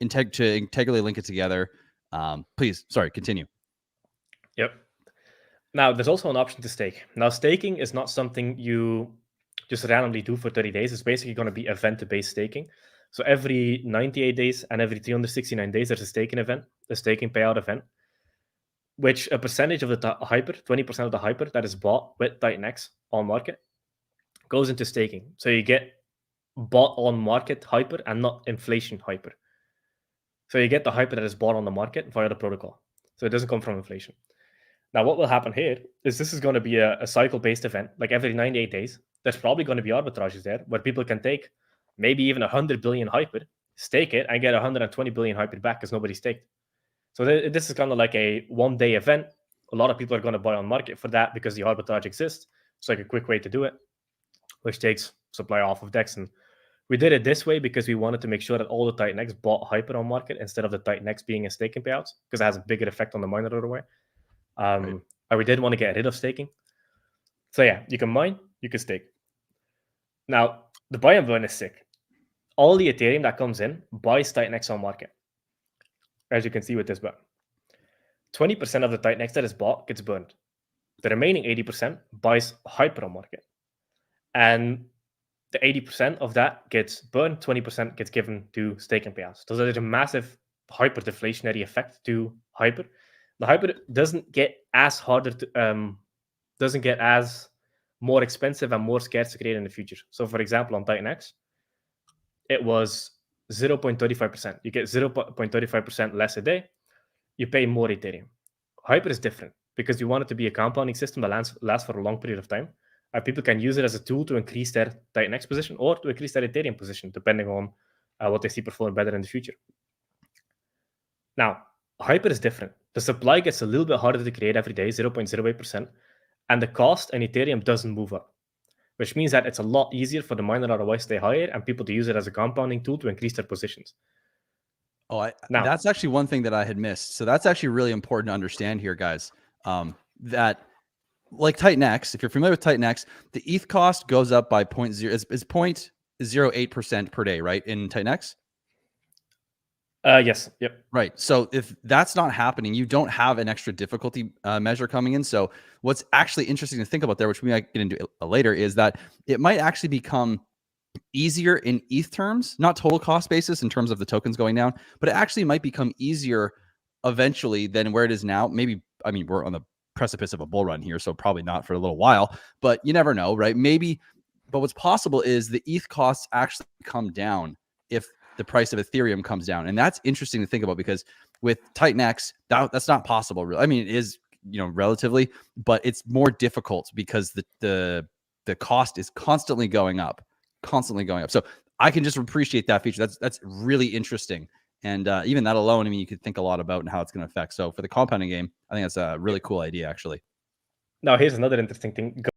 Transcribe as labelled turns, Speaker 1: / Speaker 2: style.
Speaker 1: integrally link it together. Please, sorry, continue.
Speaker 2: Yep. Now, there's also an option to stake. Now, staking is not something you just randomly do for 30 days. It's basically going to be event-based staking. So every 98 days and every 369 days, there's a staking event, a staking payout event, which a percentage of the hyper, 20% of the hyper that is bought with TitanX on market, goes into staking. So you get bought on market hyper and not inflation hyper. So you get the hyper that is bought on the market via the protocol. So it doesn't come from inflation. Now, what will happen here is this is going to be a cycle-based event. Like every 98 days, there's probably going to be arbitrages there where people can take maybe even 100 billion hyper, stake it, and get 120 billion hyper back because nobody staked. So this is kind of like a one-day event. A lot of people are going to buy on market for that because the arbitrage exists. It's like a quick way to do it, which takes supply off of DEX. And we did it this way because we wanted to make sure that all the TitanX bought hyper on market instead of the TitanX being in staking payouts because it has a bigger effect on the miner other way. Right. And we did want to get rid of staking. So yeah, you can mine, you can stake. Now, the buy and burn is sick. All the Ethereum that comes in buys TitanX on market, as you can see with this button. 20% of the TitanX that is bought gets burned. The remaining 80% buys hyper on market. And the 80% of that gets burned, 20% gets given to staking payouts. So there's a massive hyper deflationary effect to hyper. The hyper doesn't get as harder to, doesn't get as more expensive and more scarce to create in the future. So for example, on TitanX, it was 0.35%. You get 0.35% less a day. You pay more Ethereum. Hyper is different because you want it to be a compounding system that lasts for a long period of time. And people can use it as a tool to increase their TitanX position or to increase their Ethereum position, depending on what they see perform better in the future. Now, hyper is different. The supply gets a little bit harder to create every day, 0.08%, and the cost in Ethereum doesn't move up, which means that it's a lot easier for the miner ROI to stay higher and people to use it as a compounding tool to increase their positions.
Speaker 1: Now, that's actually one thing that I had missed. So that's actually really important to understand here, guys, that like TitanX, if you're familiar with TitanX, the ETH cost goes up by 0.08% per day, right, in TitanX?
Speaker 2: Yes. Yep.
Speaker 1: Right. So if that's not happening, you don't have an extra difficulty measure coming in. So what's actually interesting to think about there, which we might get into later, is that it might actually become easier in ETH terms, not total cost basis in terms of the tokens going down, but it actually might become easier eventually than where it is now. Maybe, I mean, we're on the precipice of a bull run here, so probably not for a little while, but you never know, right? Maybe, but what's possible is the ETH costs actually come down if the price of Ethereum comes down. And that's interesting to think about because with TitanX, that's not possible. Really. I mean, it is, relatively, but it's more difficult because the cost is constantly going up. So I can just appreciate that feature. That's really interesting. And even that alone, I mean, you could think a lot about and how it's going to affect. So for the compounding game, I think that's a really cool idea, actually.
Speaker 2: Now, here's another interesting thing.